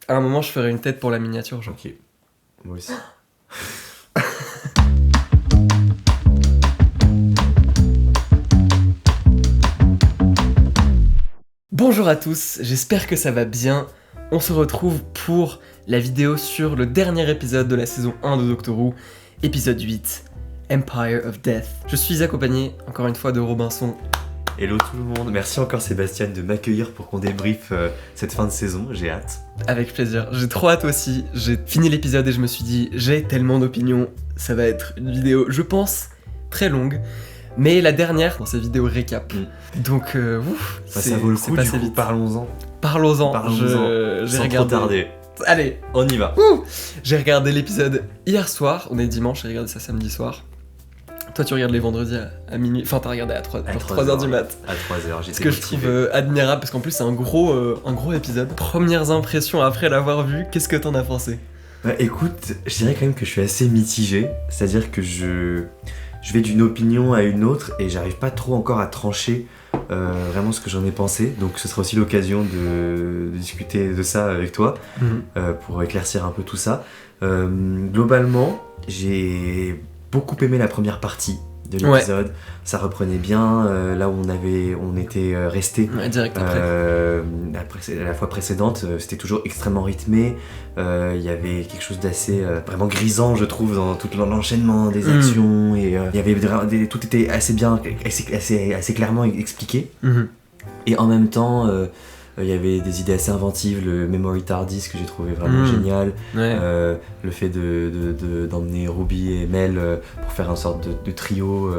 À un moment, je ferai une tête pour la miniature, genre. Ok. Moi aussi. Bonjour à tous, j'espère que ça va bien. On se retrouve pour la vidéo sur le dernier épisode de la saison 1 de Doctor Who, épisode 8, Empire of Death. Je suis accompagné, encore une fois, de Robinson. Hello tout le monde, merci encore Sébastien de m'accueillir pour qu'on débriefe cette fin de saison, j'ai hâte. Avec plaisir, j'ai trop hâte aussi. J'ai fini l'épisode et je me suis dit, j'ai tellement d'opinions, ça va être une vidéo, je pense, très longue. Mais la dernière dans ces vidéos récap. Donc, ouf, ça vaut le coup, du coup, vite. Parlons-en. Parlons-en. J'ai J'ai sans regardé. trop tarder. Allez, On y va. j'ai regardé l'épisode hier soir. On est dimanche, j'ai regardé ça samedi soir. Toi, tu regardes les vendredis à minuit. Enfin, t'as regardé à 3h du mat. À 3h, j'étais Ce que je motivé. trouve admirable parce qu'en plus, c'est un gros épisode. Premières impressions après l'avoir vu, qu'est-ce que t'en as pensé? Bah, écoute, je dirais quand même que je suis assez mitigé. C'est-à-dire que je vais d'une opinion à une autre et j'arrive pas trop encore à trancher vraiment ce que j'en ai pensé. Donc ce sera aussi l'occasion de discuter de ça avec toi pour éclaircir un peu tout ça. Globalement, j'ai beaucoup aimé la première partie de l'épisode. Ça reprenait bien là où on était resté Direct après. la fois précédente. C'était toujours extrêmement rythmé. Il y avait quelque chose d'assez vraiment grisant, je trouve, dans tout l'enchaînement des actions. Et il y avait tout était assez bien, assez clairement expliqué. Et en même temps, il y avait des idées assez inventives, le Memory TARDIS que j'ai trouvé vraiment génial, le fait d'emmener Ruby et Mel pour faire une sorte de trio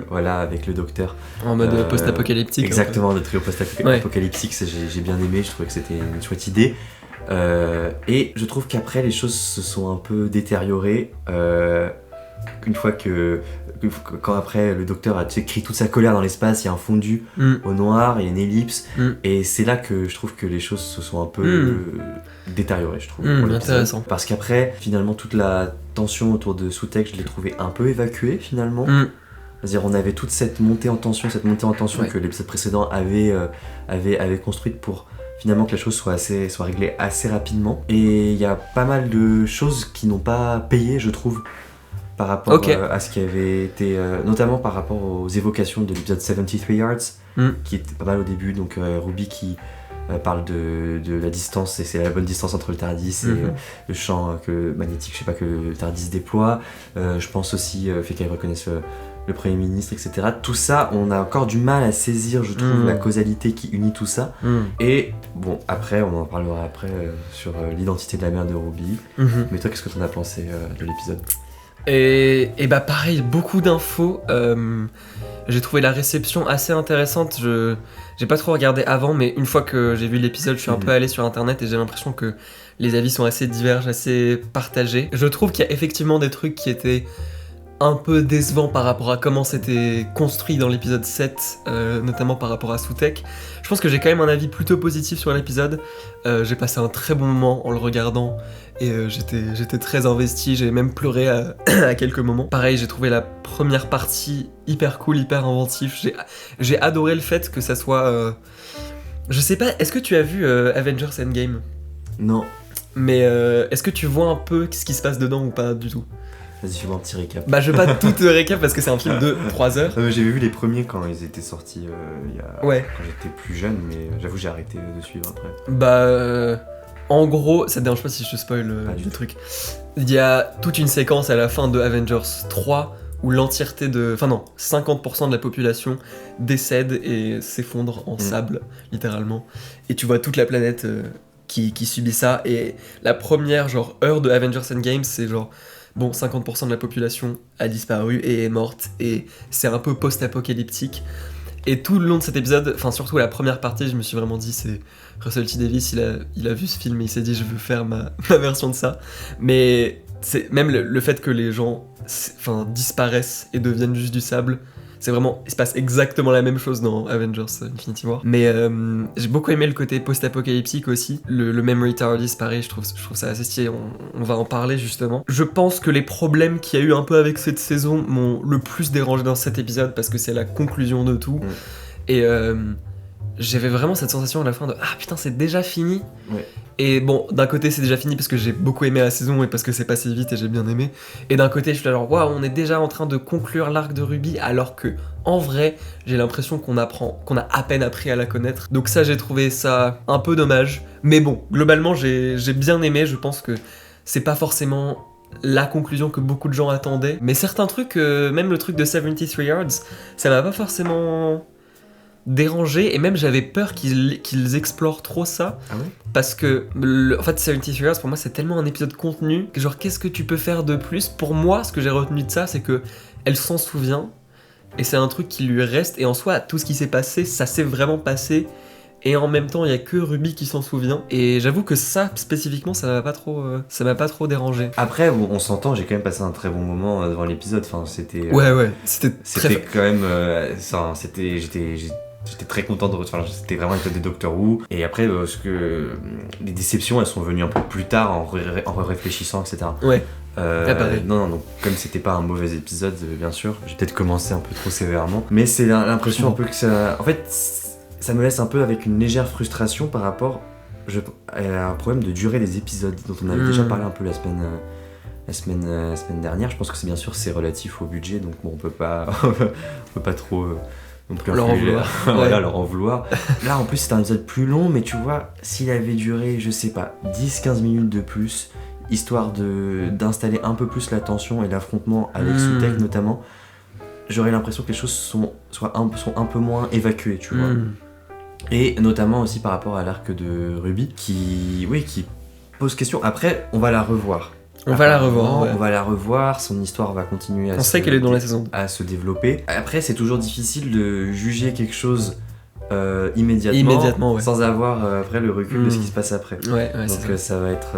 voilà, avec le docteur. En mode post-apocalyptique. Exactement, le trio post-apocalyptique, j'ai bien aimé, je trouvais que c'était une chouette idée. Et je trouve qu'après les choses se sont un peu détériorées une fois quand après le docteur a écrit toute sa colère dans l'espace, il y a un fondu au noir, il y a une ellipse, et c'est là que je trouve que les choses se sont un peu détériorées, je trouve. Pour intéressant. Parce qu'après, finalement, toute la tension autour de Sutekh, je l'ai trouvé un peu évacuée finalement. C'est-à-dire, on avait toute cette montée en tension que l'épisode précédent avait construite pour finalement que les choses soient réglées assez rapidement. Et il y a pas mal de choses qui n'ont pas payé, je trouve, par rapport à ce qui avait été, notamment par rapport aux évocations de l'épisode 73 Yards, qui était pas mal au début. Donc Ruby qui parle de la distance, et c'est la bonne distance entre le TARDIS et le champ magnétique, je sais pas, que le TARDIS déploie. Je pense aussi au fait qu'elle reconnaisse le Premier ministre, etc. Tout ça, on a encore du mal à saisir, je trouve, la causalité qui unit tout ça. Et bon, après, on en parlera après sur l'identité de la mère de Ruby. Mais toi, qu'est-ce que t'en as pensé de l'épisode ? Et bah pareil, beaucoup d'infos. J'ai trouvé la réception assez intéressante. J'ai pas trop regardé avant, mais une fois que j'ai vu l'épisode, je suis un peu allé sur internet et j'ai l'impression que les avis sont assez divergents, assez partagés. Je trouve qu'il y a effectivement des trucs qui étaient un peu décevants par rapport à comment c'était construit dans l'épisode 7, notamment par rapport à Sutekh. Je pense que j'ai quand même un avis plutôt positif sur l'épisode. J'ai passé un très bon moment en le regardant et j'étais très investi, j'ai même pleuré à quelques moments. Pareil, j'ai trouvé la première partie hyper cool, hyper inventif. J'ai adoré le fait que ça soit... Je sais pas, est-ce que tu as vu Avengers Endgame ? Non. Mais est-ce que tu vois un peu ce qui se passe dedans ou pas du tout ? Vas-y, fais-moi un petit récap. Bah je vais pas tout récap parce que c'est un film de 3 heures. J'ai vu les premiers quand ils étaient sortis quand j'étais plus jeune, mais j'avoue j'ai arrêté de suivre après. Bah en gros, ça te dérange pas si je te spoil le truc. Il y a toute une séquence à la fin de Avengers 3 où l'entièreté de... Enfin non, 50% de la population décède et s'effondre en sable, littéralement. Et tu vois toute la planète qui subit ça. Et la première heure de Avengers Endgame, c'est genre... Bon, 50% de la population a disparu et est morte, et c'est un peu post-apocalyptique. Et tout le long de cet épisode, enfin surtout la première partie, je me suis vraiment dit, c'est Russell T. Davies, il a vu ce film et il s'est dit, je veux faire ma version de ça. Mais c'est même le fait que les gens disparaissent et deviennent juste du sable, c'est vraiment, il se passe exactement la même chose dans Avengers Infinity War. Mais j'ai beaucoup aimé le côté post-apocalyptique aussi. Le Memory TARDIS, pareil, je trouve ça assez stylé, on va en parler justement. Je pense que les problèmes qu'il y a eu un peu avec cette saison m'ont le plus dérangé dans cet épisode parce que c'est la conclusion de tout. Et j'avais vraiment cette sensation à la fin de « Ah putain, c'est déjà fini !» Et bon, d'un côté c'est déjà fini parce que j'ai beaucoup aimé la saison et parce que c'est passé vite et j'ai bien aimé. Et d'un côté je suis là genre waouh, on est déjà en train de conclure l'arc de Ruby alors que en vrai j'ai l'impression qu'on a à peine appris à la connaître. Donc ça j'ai trouvé ça un peu dommage. Mais bon, globalement j'ai bien aimé, je pense que c'est pas forcément la conclusion que beaucoup de gens attendaient. Mais certains trucs, même le truc de 73 Yards, ça m'a pas forcément dérangé, et même j'avais peur qu'ils explorent trop ça. Ah ouais? Parce que en fait 73 Yards pour moi c'est tellement un épisode contenu que genre qu'est-ce que tu peux faire de plus. Pour moi ce que j'ai retenu de ça c'est que elle s'en souvient et c'est un truc qui lui reste, et en soi tout ce qui s'est passé ça s'est vraiment passé, et en même temps il y a que Ruby qui s'en souvient, et j'avoue que ça spécifiquement ça m'a pas trop dérangé. Après bon, on s'entend, j'ai quand même passé un très bon moment devant l'épisode, enfin c'était ouais c'était quand même j'étais très content c'était vraiment l'épisode de Doctor Who. Et après les déceptions elles sont venues un peu plus tard en réfléchissant, etc. Ouais. Non, donc comme c'était pas un mauvais épisode, bien sûr, j'ai peut-être commencé un peu trop sévèrement, mais c'est l'impression un peu que ça, en fait, ça me laisse un peu avec une légère frustration par rapport à un problème de durée des épisodes dont on avait déjà parlé un peu la semaine dernière. Je pense que c'est relatif au budget, donc bon, on peut pas trop non plus leur en vouloir. Voilà, leur en vouloir. Là en plus c'est un épisode plus long, mais tu vois, s'il avait duré, je sais pas, 10-15 minutes de plus, histoire d'installer un peu plus la tension et l'affrontement avec Sutekh notamment, j'aurais l'impression que les choses sont un peu moins évacuées, tu vois. Et notamment aussi par rapport à l'arc de Ruby qui pose question. Après on va la revoir. On va la revoir, son histoire va continuer on sait qu'elle est dans la saison 2. À se développer. Après c'est toujours difficile de juger quelque chose immédiatement ouais. Sans avoir après le recul de ce qui se passe après. Donc ça va être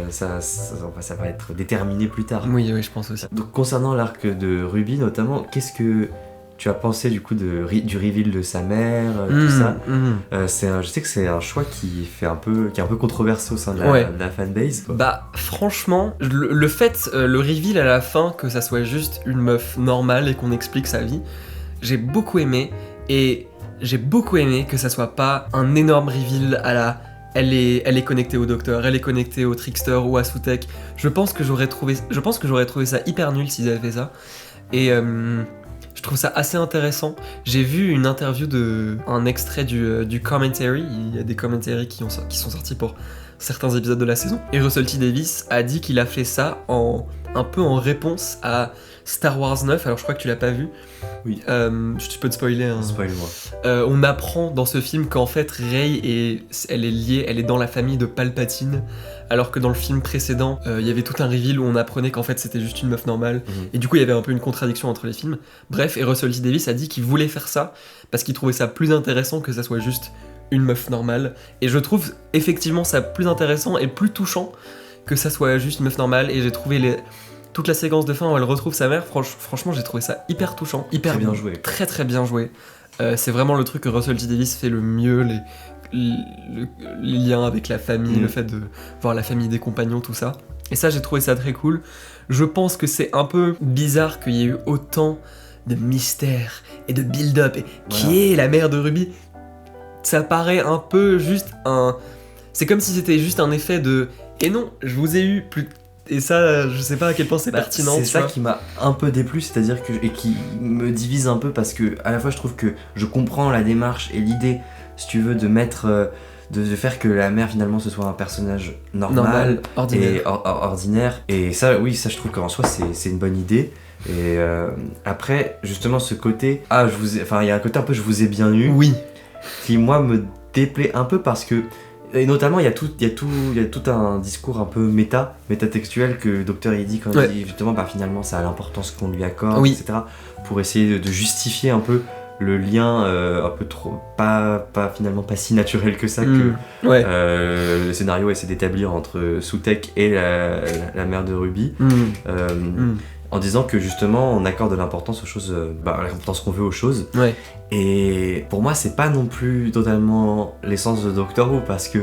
ça va être déterminé plus tard. Oui, je pense aussi. Donc concernant l'arc de Ruby notamment, qu'est-ce que tu as pensé du coup du reveal de sa mère, tout ça? Je sais que c'est un choix qui est un peu controversé au sein de la fanbase. Bah franchement, le fait, le reveal à la fin, que ça soit juste une meuf normale et qu'on explique sa vie, j'ai beaucoup aimé, et j'ai beaucoup aimé que ça soit pas un énorme reveal à la elle est connectée au docteur, elle est connectée au trickster ou à Sutekh. Je pense que j'aurais trouvé ça hyper nul s'ils avaient fait ça. Et je trouve ça assez intéressant. J'ai vu une interview un extrait du commentary. Il y a des commentaries qui sont sortis pour certains épisodes de la saison. Et Russell T Davies a dit qu'il a fait ça un peu en réponse à Star Wars 9. Alors je crois que tu l'as pas vu. Oui. Je peux te spoiler. Hein. Spoil-moi. On apprend dans ce film qu'en fait Rey elle est liée, elle est dans la famille de Palpatine. Alors que dans le film précédent, il y avait tout un reveal où on apprenait qu'en fait c'était juste une meuf normale. Et du coup il y avait un peu une contradiction entre les films. Bref, et Russell T Davies a dit qu'il voulait faire ça parce qu'il trouvait ça plus intéressant que ça soit juste une meuf normale. Et je trouve effectivement ça plus intéressant et plus touchant que ça soit juste une meuf normale. Et j'ai trouvé toute la séquence de fin où elle retrouve sa mère, franchement j'ai trouvé ça hyper touchant, hyper bien joué. Très très bien joué. C'est vraiment le truc que Russell T Davies fait le mieux, les liens avec la famille, le fait de voir la famille des compagnons, tout ça. Et ça j'ai trouvé ça très cool. Je pense que c'est un peu bizarre qu'il y ait eu autant de mystère et de build-up. Et qui est la mère de Ruby? Ça paraît un peu juste c'est comme si c'était juste un effet de « Et non, je vous ai eu plus... » Et ça, je sais pas à quel point c'est pertinent. C'est ça qui m'a un peu déplu, c'est-à-dire et qui me divise un peu, parce que à la fois je trouve que je comprends la démarche et l'idée, si tu veux, de mettre, de faire que la mère finalement ce soit un personnage normal ordinaire. Et ordinaire. Et ça, oui, ça je trouve qu'en soi c'est une bonne idée. Et après, justement, ce côté, il y a un côté un peu je vous ai bien eu. Oui. Qui moi me déplaît un peu parce que. Et notamment, il y a tout un discours un peu métatextuel que Docteur il dit quand il dit justement finalement ça a l'importance qu'on lui accorde, etc. Pour essayer de justifier un peu le lien un peu trop finalement pas si naturel que ça que le scénario essaie d'établir entre Sutekh et la mère de Ruby. En disant que justement on accorde de l'importance aux choses, l'importance qu'on veut aux choses. Et pour moi c'est pas non plus totalement l'essence de Doctor Who, parce que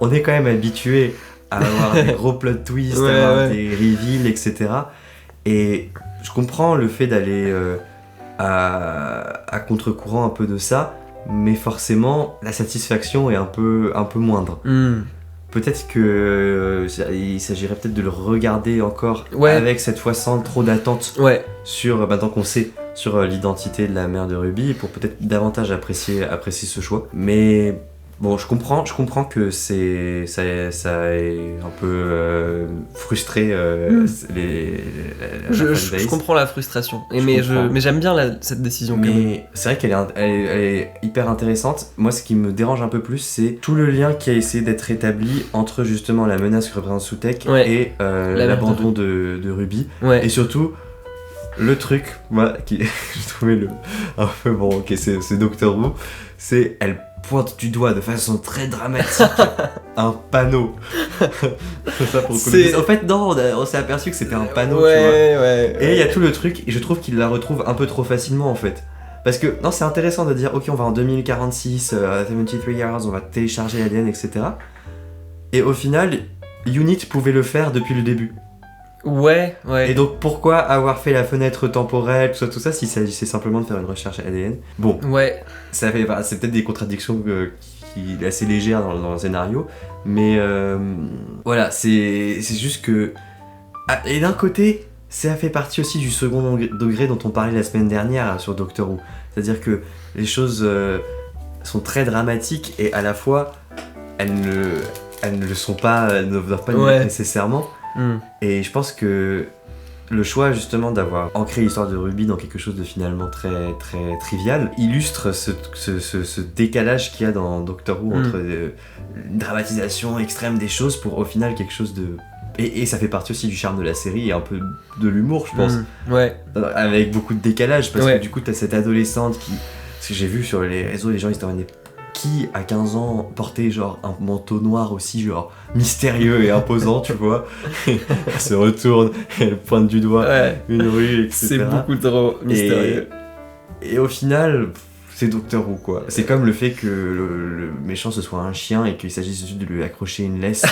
on est quand même habitué à avoir des gros plot twists, des reveals, etc. Et je comprends le fait d'aller à contre-courant un peu de ça, mais forcément la satisfaction est un peu moindre. peut-être que il s'agirait peut-être de le regarder encore avec cette fois sans trop d'attente sur, maintenant qu'on sait, sur l'identité de la mère de Ruby, pour peut-être davantage apprécier ce choix. Mais bon, je comprends que ça ait un peu frustré je comprends la frustration. Mais j'aime bien cette décision. Mais c'est vrai qu'elle est hyper intéressante. Moi, ce qui me dérange un peu plus, c'est tout le lien qui a essayé d'être établi entre justement la menace que représente Sutekh et l'abandon de Ruby. Et surtout, le truc, moi, qui j'ai trouvé un peu bon, ok, c'est Doctor Who, c'est elle pointe du doigt de façon très dramatique un panneau. Ça pour en fait, non, on s'est aperçu que c'était un panneau, tu vois. Et il y a tout le truc, et je trouve qu'il la retrouve un peu trop facilement en fait. Parce que, non, c'est intéressant de dire, ok, on va en 2046, 73 years, on va télécharger l'ADN, etc. Et au final, Unit pouvait le faire depuis le début. Et donc pourquoi avoir fait la fenêtre temporelle, tout ça, s'il s'agissait simplement de faire une recherche ADN. Bon, c'est peut-être des contradictions qui assez légères dans le scénario, mais voilà, c'est juste que... et d'un côté, ça fait partie aussi du second degré dont on parlait la semaine dernière sur Doctor Who. C'est-à-dire que les choses sont très dramatiques et à la fois, elles ne le sont pas, elles ne doivent pas l'être nécessairement. Et je pense que le choix justement d'avoir ancré l'histoire de Ruby dans quelque chose de finalement très très trivial illustre ce décalage qu'il y a dans Doctor Who entre une dramatisation extrême des choses pour au final quelque chose de... Et ça fait partie aussi du charme de la série et un peu de l'humour, je pense. Avec beaucoup de décalage, parce que du coup t'as cette adolescente qui... Parce que j'ai vu sur les réseaux, les gens ils se demandaient qui à 15 ans portait genre un manteau noir aussi genre mystérieux et imposant, tu vois. Elle se retourne, elle pointe du doigt une rue, etc. C'est beaucoup trop mystérieux. Et au final, c'est Doctor Who quoi. C'est comme le fait que le méchant ce soit un chien et qu'il s'agisse juste de lui accrocher une laisse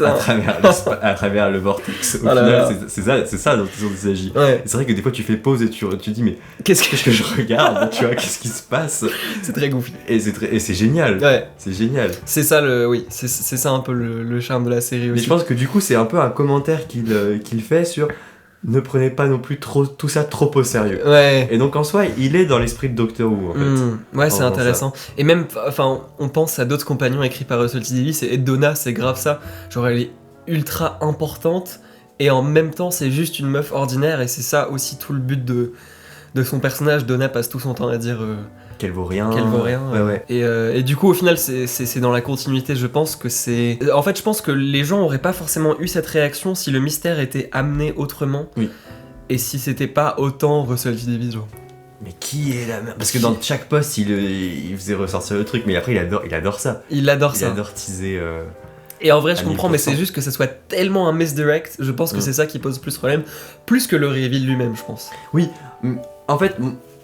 à travers le vortex. Au final, c'est ça dont il s'agit. C'est vrai que des fois tu fais pause et tu dis mais qu'est-ce que je regarde, tu vois, qu'est-ce qui se passe. C'est très goofy. Et c'est génial. C'est génial. C'est ça c'est ça un peu le charme de la série aussi. Mais je pense que du coup c'est un peu un commentaire qu'il fait sur ne prenez pas non plus tout ça trop au sérieux. Et donc en soi, il est dans l'esprit de Doctor Who en fait. C'est intéressant. Et même, enfin, on pense à d'autres compagnons écrits par Russell T Davies et Donna, c'est grave ça. Genre elle est ultra importante et en même temps c'est juste une meuf ordinaire et c'est ça aussi tout le but de son personnage. Donna passe tout son temps à dire qu'elle vaut rien. Et du coup au final c'est dans la continuité, je pense que c'est... En fait je pense que les gens auraient pas forcément eu cette réaction si le mystère était amené autrement. Et si c'était pas autant Russell T Davies genre. Mais qui est la merde ? Parce que dans chaque post il faisait ressortir le truc, mais après il adore ça. Il adore teaser... Et en vrai je comprends, mais c'est juste que ça soit tellement un misdirect, je pense que c'est ça qui pose plus problème, plus que le reveal lui-même je pense. Oui, en fait...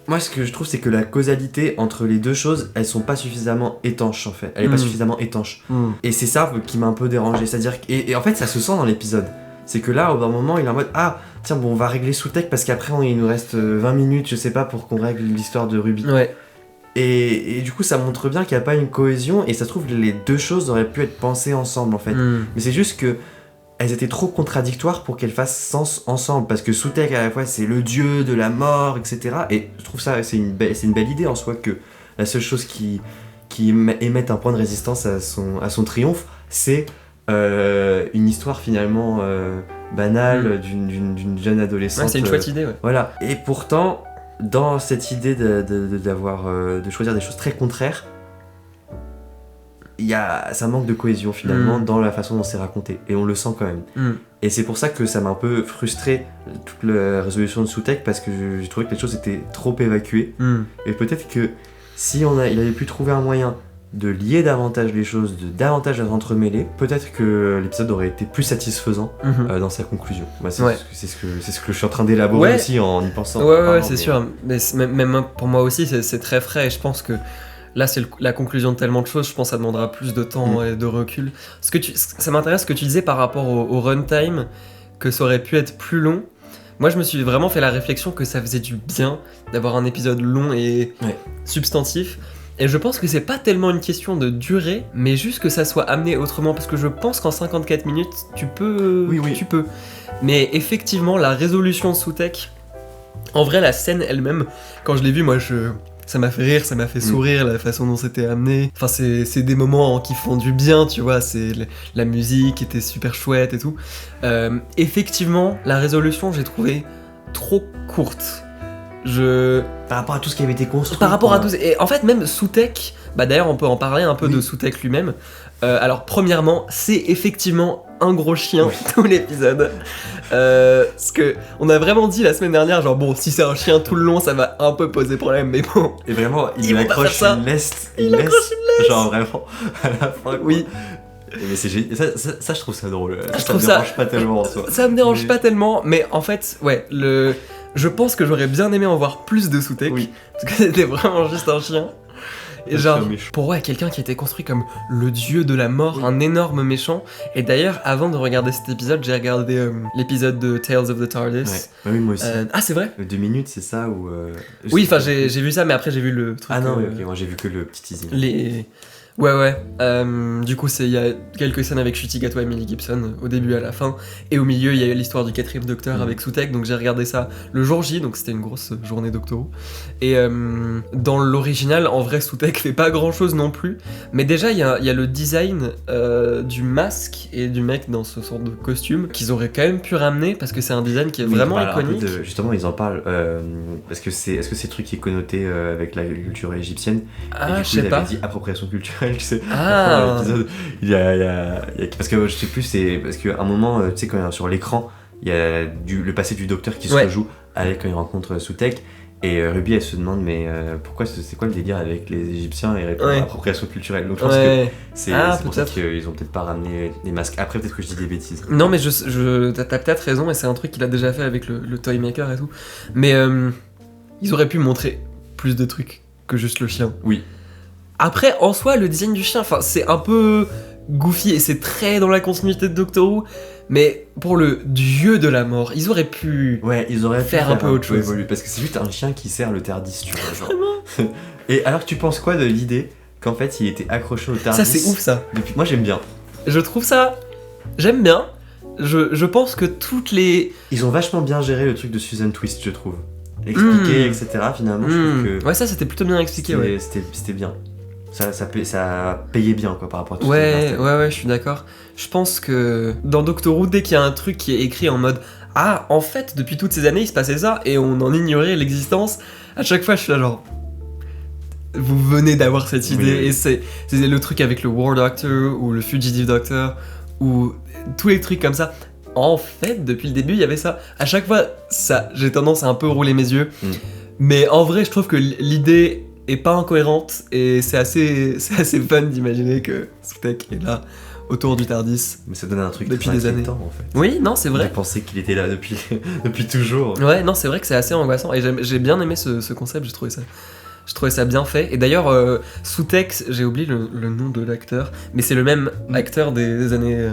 Moi, ce que je trouve, c'est que la causalité entre les deux choses, elles sont pas suffisamment étanches, en fait. Elle est pas suffisamment étanche. Et c'est ça qui m'a un peu dérangé. C'est-à-dire et en fait, ça se sent dans l'épisode. C'est que là, au bout d'un moment, il est en mode ah, tiens, bon, on va régler Sutekh parce qu'après, il nous reste 20 minutes, je sais pas, pour qu'on règle l'histoire de Ruby. Et du coup, ça montre bien qu'il n'y a pas une cohésion. Et ça se trouve, les deux choses auraient pu être pensées ensemble, en fait. Mais c'est juste que elles étaient trop contradictoires pour qu'elles fassent sens ensemble, parce que Sutekh à la fois c'est le dieu de la mort, etc. Et je trouve ça c'est une belle idée en soi, que la seule chose qui émette un point de résistance à son triomphe, c'est une histoire finalement banale d'une jeune adolescente. C'est une chouette idée, Voilà. Et pourtant, dans cette idée de choisir des choses très contraires, ça manque de cohésion finalement dans la façon dont c'est raconté, et on le sent quand même. Et c'est pour ça que ça m'a un peu frustré toute la résolution de Sutekh, parce que j'ai trouvé que les choses étaient trop évacuées. Et peut-être que si il avait pu trouver un moyen de lier davantage les choses, de davantage les entremêler, peut-être que l'épisode aurait été plus satisfaisant dans sa conclusion. Moi, c'est ce que je suis en train d'élaborer aussi en y pensant. C'est sûr. Mais même pour moi aussi, c'est très frais, et je pense que là, c'est la conclusion de tellement de choses, je pense que ça demandera plus de temps et de recul. Ça m'intéresse ce que tu disais par rapport au runtime, que ça aurait pu être plus long. Moi, je me suis vraiment fait la réflexion que ça faisait du bien d'avoir un épisode long et substantif. Et je pense que c'est pas tellement une question de durée, mais juste que ça soit amené autrement, parce que je pense qu'en 54 minutes, tu peux... Oui. Tu peux. Mais effectivement, la résolution de Sutekh, en vrai, la scène elle-même, quand je l'ai vue, moi, ça m'a fait rire, ça m'a fait sourire, la façon dont c'était amené. Enfin, c'est des moments qui font du bien, tu vois, la musique était super chouette et tout. Effectivement, la résolution, j'ai trouvé trop courte. Par rapport à tout ce qui avait été construit. Par rapport à tout... Et en fait, même Sutekh, d'ailleurs, on peut en parler un peu de Sutekh lui-même. Alors, premièrement, c'est effectivement un gros chien, tout l'épisode. Parce que on a vraiment dit la semaine dernière, genre bon, si c'est un chien tout le long, ça va un peu poser problème, mais bon. Et vraiment, il accroche une leste. Il accroche une leste. Genre vraiment, à la fin. Quoi. Oui. Mais c'est ça, je trouve ça drôle. Ça me dérange pas tellement en soi. Ça me dérange pas tellement, mais en fait, je pense que j'aurais bien aimé en voir plus de Sutekh, parce que c'était vraiment juste un chien. Et genre, pour quelqu'un qui était construit comme le dieu de la mort, un énorme méchant. Et d'ailleurs, avant de regarder cet épisode, j'ai regardé l'épisode de Tales of the TARDIS. Oui, moi aussi. Ah, c'est vrai ? 2 minutes, c'est ça ou Oui, enfin, j'ai vu ça, mais après, j'ai vu le truc. Ah non, ok, moi j'ai vu que le petit teasing. Ouais. Du coup, il y a quelques scènes avec Ncuti Gatwa et Millie Gibson au début et à la fin. Et au milieu, il y a eu l'histoire du 4e Docteur avec Sutekh. Donc j'ai regardé ça le jour J, donc c'était une grosse journée doctoraux. Et dans l'original, en vrai, Sutekh fait pas grand chose non plus. Mais déjà, il y a le design du masque et du mec dans ce sorte de costume qu'ils auraient quand même pu ramener parce que c'est un design qui est vraiment iconique. Justement, ils en parlent. Est-ce que c'est le truc qui est connoté avec la culture égyptienne? Ah, je sais pas. Dit appropriation culturelle. Tu sais, dans l'épisode, il y a parce que je sais plus, c'est parce qu'à un moment, tu sais, quand sur l'écran, il y a le passé du docteur qui se rejoue avec quand il rencontre Sutekh. Et Ruby, elle se demande, mais pourquoi c'est quoi le délire avec les Égyptiens et répond appropriation culturelle. Donc je pense que c'est pour ça qu'ils ont peut-être pas ramené des masques. Après, peut-être que je dis des bêtises. Non, mais t'as peut-être raison, et c'est un truc qu'il a déjà fait avec le Toymaker et tout. Mais ils auraient pu montrer plus de trucs que juste le chien. Oui. Après, en soi, le design du chien, c'est un peu goofy et c'est très dans la continuité de Doctor Who. Mais pour le dieu de la mort, ils auraient pu faire un peu autre chose. Évoluer, parce que c'est juste un chien qui sert le TARDIS, tu vois. Genre. Et alors, tu penses quoi de l'idée qu'en fait, il était accroché au TARDIS? Ça, c'est ouf, ça. Moi, j'aime bien. Je trouve ça... J'aime bien. Je pense que toutes les... Ils ont vachement bien géré le truc de Susan Twist, je trouve. Expliqué, etc. Finalement, je trouve que... Ouais, ça, c'était plutôt bien expliqué, C'était bien. Ça payait bien, quoi, par rapport à tout Ouais, je suis d'accord. Je pense que dans Doctor Who, dès qu'il y a un truc qui est écrit en mode « Ah, en fait, depuis toutes ces années, il se passait ça, et on en ignorait l'existence », à chaque fois, je suis là genre... Vous venez d'avoir cette idée, et c'est le truc avec le War Doctor, ou le Fugitive Doctor, ou tous les trucs comme ça. En fait, depuis le début, il y avait ça. À chaque fois, j'ai tendance à un peu rouler mes yeux. Mais en vrai, je trouve que l'idée est pas incohérente, et c'est assez fun d'imaginer que Sutekh est là autour du TARDIS. Mais ça donne un truc depuis des années. En fait. Oui, non, c'est vrai. J'ai pensé qu'il était là depuis toujours. Ouais, non, c'est vrai que c'est assez angoissant, et j'ai bien aimé ce concept, j'ai trouvé ça bien fait. Et d'ailleurs, Sutekh, j'ai oublié le nom de l'acteur, mais c'est le même acteur des années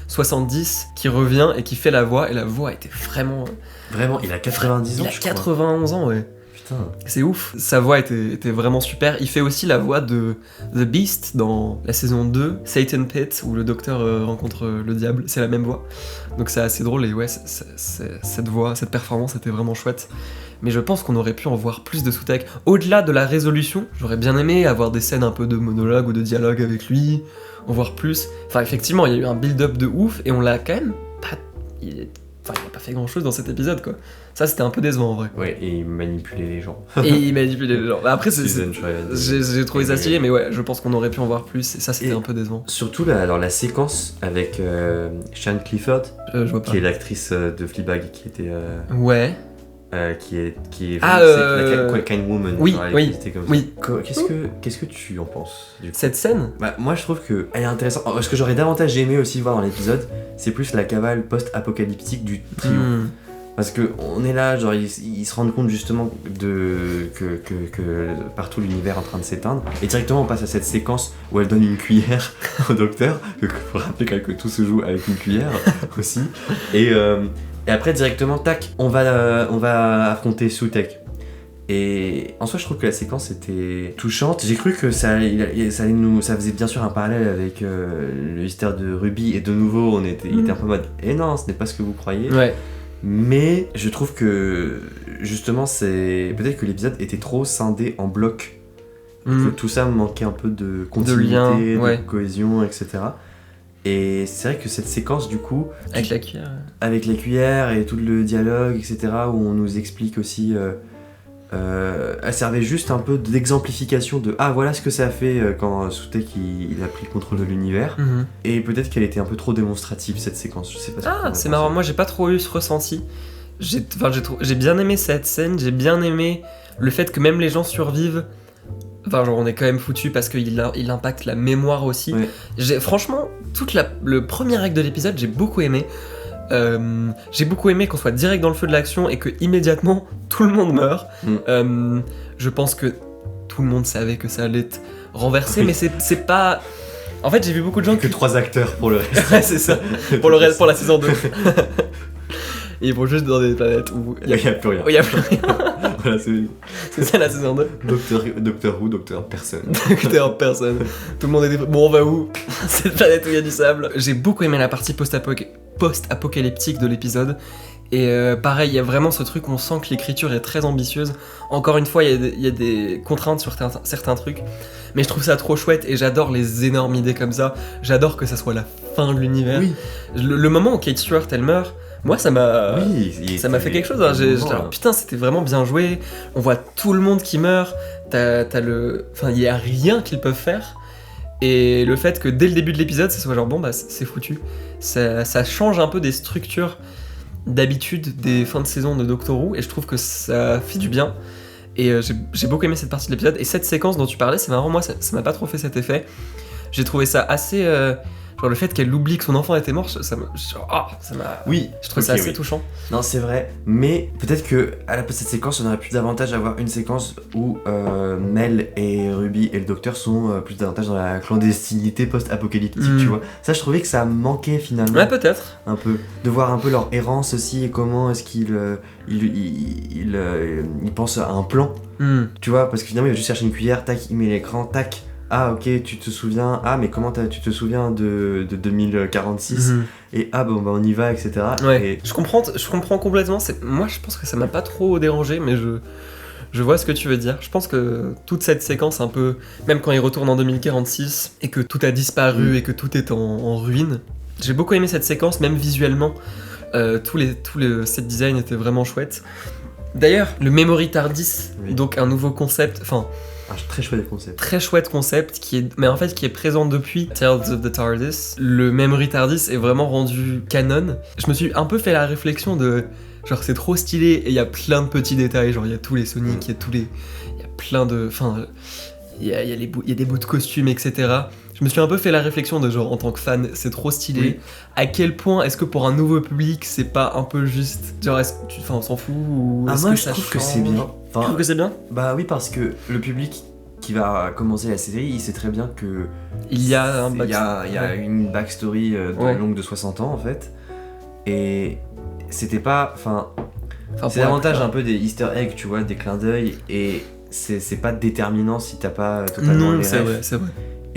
70 qui revient et qui fait la voix, et la voix était vraiment... Vraiment, il a 90 ans, Il a 91 ans, ouais. Putain. C'est ouf. Sa voix était vraiment super. Il fait aussi la voix de The Beast dans la saison 2, Satan Pit, où le docteur rencontre le diable. C'est la même voix. Donc c'est assez drôle, et ouais, cette voix, cette performance était vraiment chouette. Mais je pense qu'on aurait pu en voir plus de Sutekh. Au-delà de la résolution, j'aurais bien aimé avoir des scènes un peu de monologue ou de dialogue avec lui, en voir plus. Enfin, effectivement, il y a eu un build-up de ouf, et on l'a quand même pas... il a pas fait grand-chose dans cet épisode, quoi. Ça, c'était un peu décevant, en vrai. Ouais, et il manipulait les gens. Après, j'ai trouvé ça stylé, mais ouais, je pense qu'on aurait pu en voir plus, et ça, c'était un peu décevant. Surtout, la séquence avec Sian Clifford, je vois pas. qui est l'actrice de Fleabag, qui était... Ouais. Qui est la Kind Woman. Oui, comme ça. Qu'est-ce que tu en penses du coup? Cette scène, moi je trouve que elle est intéressante. Ce que j'aurais davantage aimé aussi voir dans l'épisode, c'est plus la cavale post-apocalyptique du trio. Parce que on est là, genre ils se rendent compte justement que partout l'univers est en train de s'éteindre. Et directement on passe à cette séquence où elle donne une cuillère au docteur. Faut rappeler que tout se joue avec une cuillère aussi. Et après directement, tac, on va affronter Sutekh. Et en soi, je trouve que la séquence était touchante. J'ai cru que ça faisait bien sûr un parallèle avec le mystère de Ruby, et de nouveau, il était un peu en mode « Eh non, ce n'est pas ce que vous croyez ». Ouais. Mais je trouve que, justement, peut-être que l'épisode était trop scindé en blocs. Que tout ça manquait un peu de continuité, de cohésion, etc. Et c'est vrai que cette séquence, du coup... Avec la cuillère. Avec la cuillère et tout le dialogue, etc., où on nous explique aussi... elle servait juste un peu d'exemplification de « Ah, voilà ce que ça a fait quand Sutek il a pris le contrôle de l'univers. Et peut-être qu'elle était un peu trop démonstrative, cette séquence. Je sais pas ce que Ah, c'est marrant. Moi, j'ai pas trop eu ce ressenti. J'ai bien aimé cette scène. J'ai bien aimé le fait que même les gens survivent. Enfin, genre, on est quand même foutu parce qu'il impacte la mémoire aussi. Ouais. Franchement, le premier acte de l'épisode, j'ai beaucoup aimé. J'ai beaucoup aimé qu'on soit direct dans le feu de l'action et que immédiatement tout le monde meurt. Je pense que tout le monde savait que ça allait être renversé, mais c'est pas. En fait, j'ai vu beaucoup de gens que 3 acteurs pour le reste. Ouais, c'est ça. Pour la saison 2. Ils vont juste dans des planètes où il y a plus rien. Il y a plus rien. Voilà, c'est ça la saison 2. Docteur Who, Docteur Personne. Docteur Personne. Tout le monde est bon, on va où? Cette planète où il y a du sable. J'ai beaucoup aimé la partie post-apocalyptique de l'épisode. Et pareil, il y a vraiment ce truc où on sent que l'écriture est très ambitieuse. Encore une fois, il y a des contraintes sur certains trucs. Mais je trouve ça trop chouette et j'adore les énormes idées comme ça. J'adore que ça soit la fin de l'univers. Oui. Le moment où Kate Stewart, elle meurt, moi ça m'a fait quelque chose. Hein. Putain, c'était vraiment bien joué. On voit tout le monde qui meurt. Enfin, il y a rien qu'ils peuvent faire. Et le fait que dès le début de l'épisode, ça soit genre bon, bah c'est foutu. Ça change un peu des structures d'habitude des fins de saison de Doctor Who et je trouve que ça fait du bien. Et j'ai beaucoup aimé cette partie de l'épisode. Et cette séquence dont tu parlais, c'est marrant, moi ça m'a pas trop fait cet effet. J'ai trouvé ça assez. Genre le fait qu'elle oublie que son enfant était mort, ça m'a. Oui, je trouve ça assez touchant. Non, c'est vrai, mais peut-être que à la place de cette séquence, on aurait plus davantage avoir une séquence où Mel et Ruby et le docteur sont plus davantage dans la clandestinité post-apocalyptique, tu vois. Ça, je trouvais que ça manquait finalement. Ouais, peut-être. Un peu. De voir un peu leur errance aussi et comment est-ce qu'ils pensent à un plan. Tu vois, parce que finalement, il va juste chercher une cuillère, tac, il met l'écran, tac. Ah ok, tu te souviens, mais comment tu te souviens de 2046 et bon bah on y va, etc. Ouais. Et... Je comprends complètement, moi je pense que ça m'a pas trop dérangé, mais je vois ce que tu veux dire. Je pense que toute cette séquence un peu, même quand il retourne en 2046 et que tout a disparu et que tout est en ruine, j'ai beaucoup aimé cette séquence, même visuellement, tout le set design était vraiment chouette. D'ailleurs, le Memory TARDIS, donc un nouveau concept, enfin... très chouette concept. Très chouette concept qui est présent depuis Tales of the TARDIS. Le Memory TARDIS est vraiment rendu canon. Je me suis un peu fait la réflexion de genre c'est trop stylé et il y a plein de petits détails, genre il y a tous les Sonic, il y a plein de il y a des bouts de costumes, etc. Je me suis un peu fait la réflexion de genre en tant que fan, c'est trop stylé. Oui. À quel point est-ce que pour un nouveau public, c'est pas un peu juste genre on s'en fout ou moi je trouve que c'est bien. Tu trouves que c'est bien ? Bah oui, parce que le public qui va commencer la série, il sait très bien que il y a une backstory longue de 60 ans en fait. Et c'était pas c'est davantage un peu des easter eggs, tu vois, des clins d'œil, et c'est pas déterminant si t'as pas totalement les rêves. C'est vrai.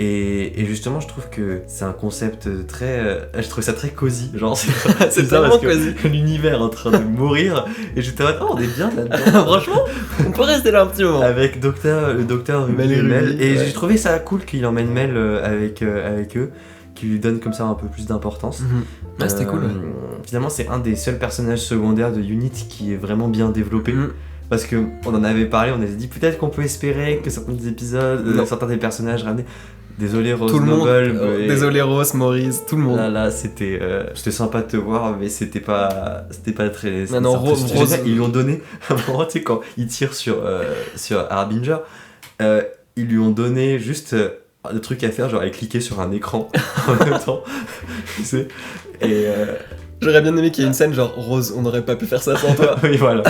Et justement, je trouve que c'est un concept très... je trouve ça très cosy, genre c'est tellement cosy. L'univers est en train de mourir, et j'étais en mode, on est bien là-dedans. Franchement, on peut rester là un petit moment. Avec le docteur Ruby et Mel, et j'ai trouvé ça cool qu'il emmène Mel avec eux, qui lui donne comme ça un peu plus d'importance. Ouais, c'était cool. Finalement, c'est un des seuls personnages secondaires de Unit qui est vraiment bien développé. Parce qu'on en avait parlé, on avait dit peut-être qu'on peut espérer que certains des épisodes, certains des personnages ramenés. Désolé Rose Noble. Désolé Rose, Maurice, tout le monde. Là c'était sympa de te voir, mais c'était pas très. Non, Rose. Ils lui ont donné un moment, tu sais, quand il tire sur Harbinger, ils lui ont donné juste le truc à faire, genre à cliquer sur un écran en même temps. Tu sais. Et j'aurais bien aimé qu'il y ait une scène genre Rose, on n'aurait pas pu faire ça sans toi. Oui, voilà.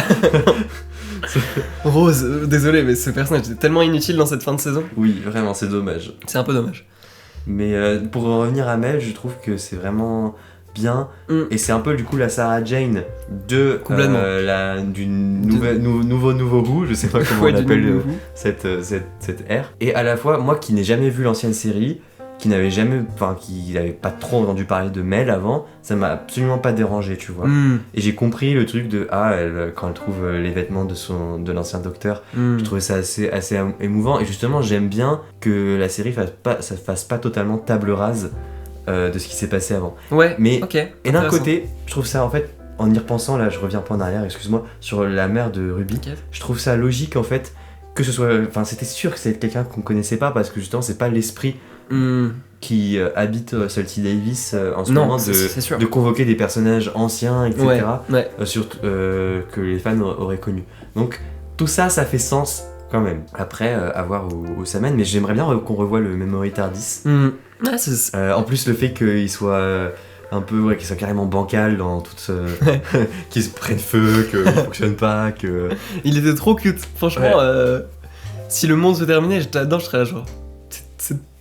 Rose, désolé, mais ce personnage est tellement inutile dans cette fin de saison. Oui, vraiment, c'est dommage. C'est un peu dommage. Mais pour revenir à Mel, je trouve que c'est vraiment bien. Et c'est un peu du coup la Sarah Jane du nouveau bout, je sais pas comment on appelle cette ère. Et à la fois, moi qui n'ai jamais vu l'ancienne série, qui n'avait pas trop entendu parler de Mel avant, ça m'a absolument pas dérangé, tu vois. Et j'ai compris le truc de quand elle trouve les vêtements de l'ancien docteur, je trouvais ça assez émouvant. Et justement, j'aime bien que la série fasse pas totalement table rase de ce qui s'est passé avant. Ouais. Mais et d'un côté, je trouve ça en fait, en y repensant là, je reviens un peu en arrière, excuse-moi, sur la mère de Ruby, je trouve ça logique en fait que ce soit, c'était sûr que c'était quelqu'un qu'on connaissait pas parce que justement c'est pas l'esprit qui habite Salty Davis en ce moment de convoquer des personnages anciens, etc. Que les fans auraient connus. Donc tout ça fait sens quand même. Après, à voir où ça mène, mais j'aimerais bien qu'on revoie le Memory TARDIS. En plus, le fait qu'il soit un peu, qu'il soit carrément bancal dans toute qu'il se prenne feu, qu'il fonctionne pas, que... Il était trop cute, franchement. Si le monde se terminait, là-dedans, je serais là genre...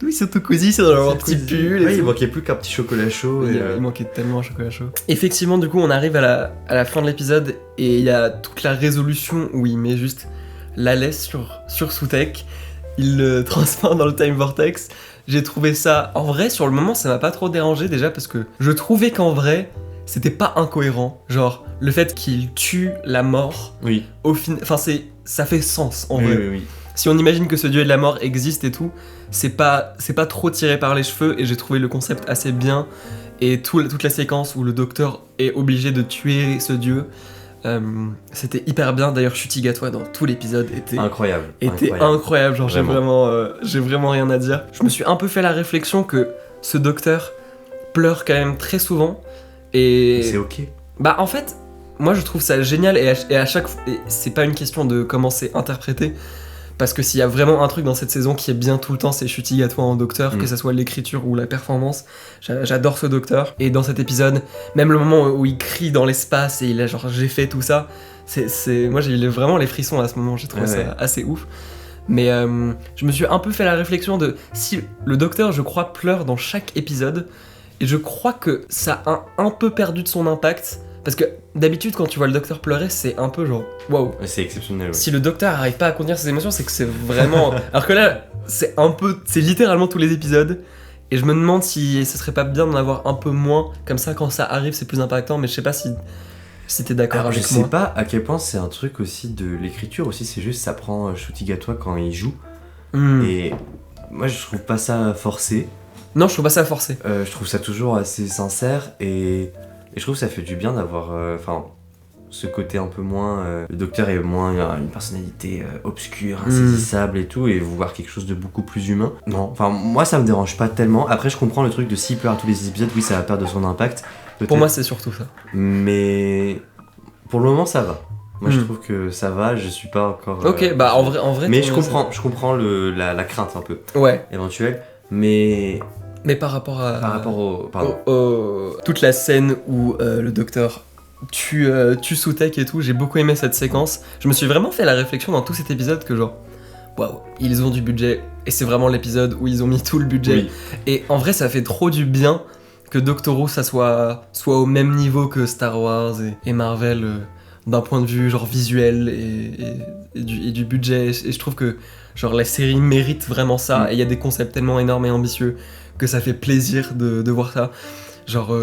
Oui, c'est tout cosy, c'est dans un petit pull. Ouais, il manquait plus qu'un petit chocolat chaud. Il manquait tellement un chocolat chaud. Effectivement, du coup, on arrive à la fin de l'épisode et il y a toute la résolution où il met juste la laisse sur Sutekh. Il le transforme dans le Time Vortex. J'ai trouvé ça... En vrai, sur le moment, ça m'a pas trop dérangé déjà parce que je trouvais qu'en vrai, c'était pas incohérent. Genre, le fait qu'il tue la mort, au final... Enfin, ça fait sens, en vrai. Oui. Si on imagine que ce dieu de la mort existe et tout, c'est pas trop tiré par les cheveux et j'ai trouvé le concept assez bien. Et toute la séquence où le docteur est obligé de tuer ce dieu, c'était hyper bien. D'ailleurs, Ncuti Gatwa dans tout l'épisode était incroyable. Genre, j'ai vraiment rien à dire. Je me suis un peu fait la réflexion que ce docteur pleure quand même très souvent. Et c'est ok. Bah, en fait, moi je trouve ça génial et à chaque fois, c'est pas une question de comment c'est interprété. Parce que s'il y a vraiment un truc dans cette saison qui est bien tout le temps, c'est Ncuti Gatwa en docteur, que ça soit l'écriture ou la performance. J'adore ce docteur. Et dans cet épisode, même le moment où il crie dans l'espace et il a genre j'ai fait tout ça, moi j'ai eu vraiment les frissons à ce moment, j'ai trouvé ça assez ouf. Mais je me suis un peu fait la réflexion de si le docteur, je crois, pleure dans chaque épisode, et je crois que ça a un peu perdu de son impact. Parce que d'habitude, quand tu vois le docteur pleurer, c'est un peu genre waouh. C'est exceptionnel. Ouais. Si le docteur arrive pas à contenir ses émotions, c'est que c'est vraiment. Alors que là, c'est littéralement tous les épisodes. Et je me demande si ce serait pas bien d'en avoir un peu moins. Comme ça, quand ça arrive, c'est plus impactant. Mais je sais pas si t'es d'accord avec moi. Je sais pas à quel point c'est un truc aussi de l'écriture aussi. C'est juste ça prend Ncuti Gatwa quand il joue. Et moi, je trouve pas ça forcé. Non, je trouve pas ça forcé. Je trouve ça toujours assez sincère et je trouve que ça fait du bien d'avoir ce côté un peu moins... le docteur est moins une personnalité obscure, insaisissable et tout, et vous voir quelque chose de beaucoup plus humain. Non, enfin moi ça me dérange pas tellement. Après je comprends le truc de s'il pleure à tous les épisodes, oui ça va perdre de son impact. Peut-être. Pour moi c'est surtout ça. Mais pour le moment ça va. Moi je trouve que ça va, je suis pas encore... Ok, bah en vrai... Mais je comprends la crainte un peu. Ouais. Éventuelle, mais par rapport au toute la scène où le docteur tue Sutekh et tout, j'ai beaucoup aimé cette séquence. Je me suis vraiment fait la réflexion dans tout cet épisode que genre waouh, ils ont du budget et c'est vraiment l'épisode où ils ont mis tout le budget. Et en vrai ça fait trop du bien que Doctor Who ça soit au même niveau que Star Wars et Marvel d'un point de vue genre visuel et du budget. Et je trouve que genre la série mérite vraiment ça et il y a des concepts tellement énormes et ambitieux que ça fait plaisir de voir ça. Genre,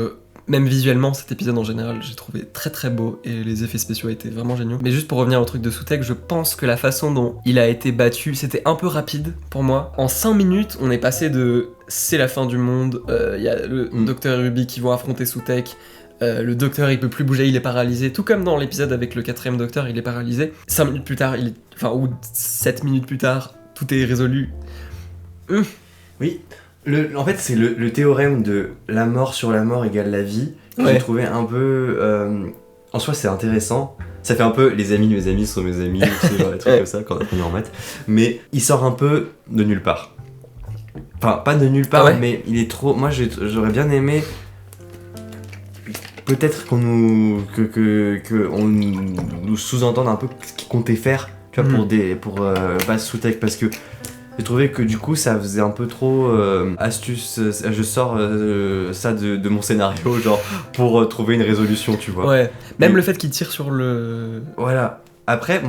même visuellement, cet épisode en général, j'ai trouvé très très beau et les effets spéciaux étaient vraiment géniaux. Mais juste pour revenir au truc de Sutekh, je pense que la façon dont il a été battu, c'était un peu rapide pour moi. En 5 minutes, on est passé de c'est la fin du monde, il y a le docteur et Ruby qui vont affronter Sutekh. Le docteur il peut plus bouger, il est paralysé, tout comme dans l'épisode avec le 4ème docteur, il est paralysé. 5 minutes plus tard, ou 7 minutes plus tard, tout est résolu. Oui. En fait, c'est le théorème de la mort sur la mort égale la vie. J'ai trouvé un peu... en soi, c'est intéressant. Ça fait un peu les amis de mes amis sont mes amis, genre des trucs comme ça, quand on apprend en maths. Mais il sort un peu de nulle part. Enfin, pas de nulle part, mais il est trop... Moi, j'aurais bien aimé... Peut-être qu'on nous sous-entende un peu ce qu'il comptait faire, tu vois, pour Bas Sutekh, parce que J'ai trouvé que du coup ça faisait un peu trop astuce, je sors ça de mon scénario, genre pour trouver une résolution, tu vois. Ouais, même le fait qu'il tire sur le... Voilà. Après,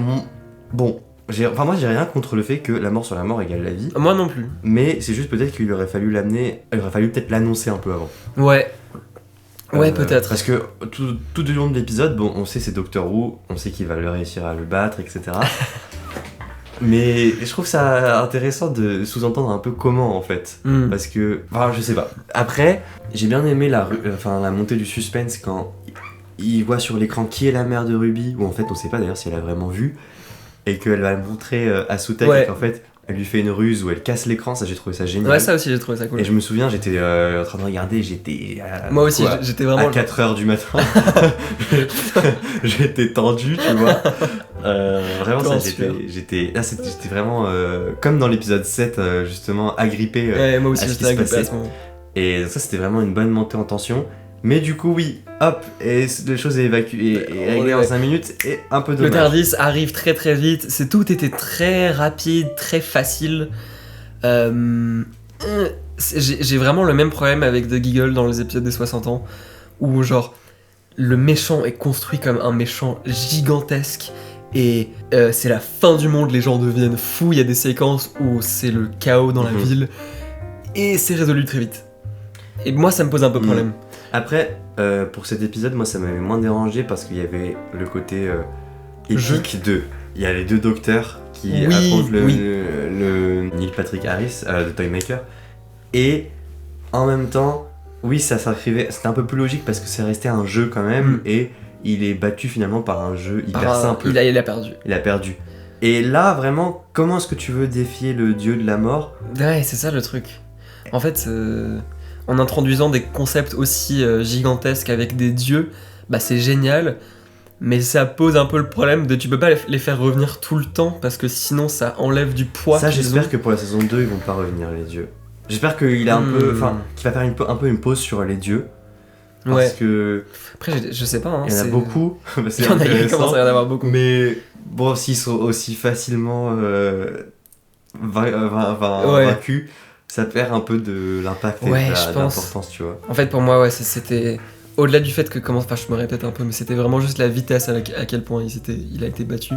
bon, moi j'ai rien contre le fait que la mort sur la mort égale la vie. Moi non plus. Mais c'est juste peut-être qu'il aurait fallu l'amener, il aurait fallu peut-être l'annoncer un peu avant. Ouais. Ouais, peut-être. Parce que tout au long de l'épisode, bon, on sait c'est Doctor Who, on sait qu'il va le réussir à le battre, etc. Mais je trouve ça intéressant de sous-entendre un peu comment en fait. Parce que, enfin, je sais pas. Après, j'ai bien aimé la montée du suspense quand il voit sur l'écran qui est la mère de Ruby, ou en fait on sait pas d'ailleurs si elle a vraiment vu, et qu'elle va le montrer à Sutekh, et qu'en fait elle lui fait une ruse où elle casse l'écran, ça j'ai trouvé ça génial. Ouais, ça aussi j'ai trouvé ça cool. Et je me souviens, j'étais en train de regarder, moi aussi, j'étais vraiment... à 4h du matin. J'étais tendu, tu vois. Vraiment, ça, j'étais vraiment comme dans l'épisode 7, justement, agrippé ouais, moi aussi, à ce qui j'étais se agrippé passait. à ce moment. Et ça, c'était vraiment une bonne montée en tension. Mais du coup, oui, hop, et les choses est évacuées et réglées en 5 minutes, et un peu dommage. Le TARDIS arrive très très vite, tout était très rapide, très facile. J'ai vraiment le même problème avec The Giggle dans les épisodes des 60 ans, où genre, le méchant est construit comme un méchant gigantesque, et c'est la fin du monde, les gens deviennent fous, il y a des séquences où c'est le chaos dans la ville, et c'est résolu très vite. Et moi, ça me pose un peu problème. Après, pour cet épisode, moi ça m'avait moins dérangé parce qu'il y avait le côté épique de... Il y a les deux docteurs qui affrontent le Neil Patrick Harris, de Toymaker. Et en même temps, oui, ça s'arrivait, c'était un peu plus logique parce que c'est resté un jeu quand même, et il est battu finalement par un jeu hyper simple. Il a perdu. Il a perdu. Et là, vraiment, comment est-ce que tu veux défier le dieu de la mort ? Ouais, c'est ça le truc. En fait... en introduisant des concepts aussi gigantesques avec des dieux, bah c'est génial, mais ça pose un peu le problème de tu peux pas les faire revenir tout le temps parce que sinon ça enlève du poids. Ça, j'espère que pour la saison 2 ils vont pas revenir les dieux. J'espère qu'il a qu'il va faire un peu une pause sur les dieux. Parce que... Après je sais pas, hein, il y en a beaucoup. Il commence à y en avoir beaucoup. Mais bon, s'ils sont aussi facilement vaincus, ça perd un peu de l'impact et de l'importance, tu vois. En fait, pour moi, c'était... Au-delà du fait que... je me répète un peu, mais c'était vraiment juste la vitesse à quel point il a été battu.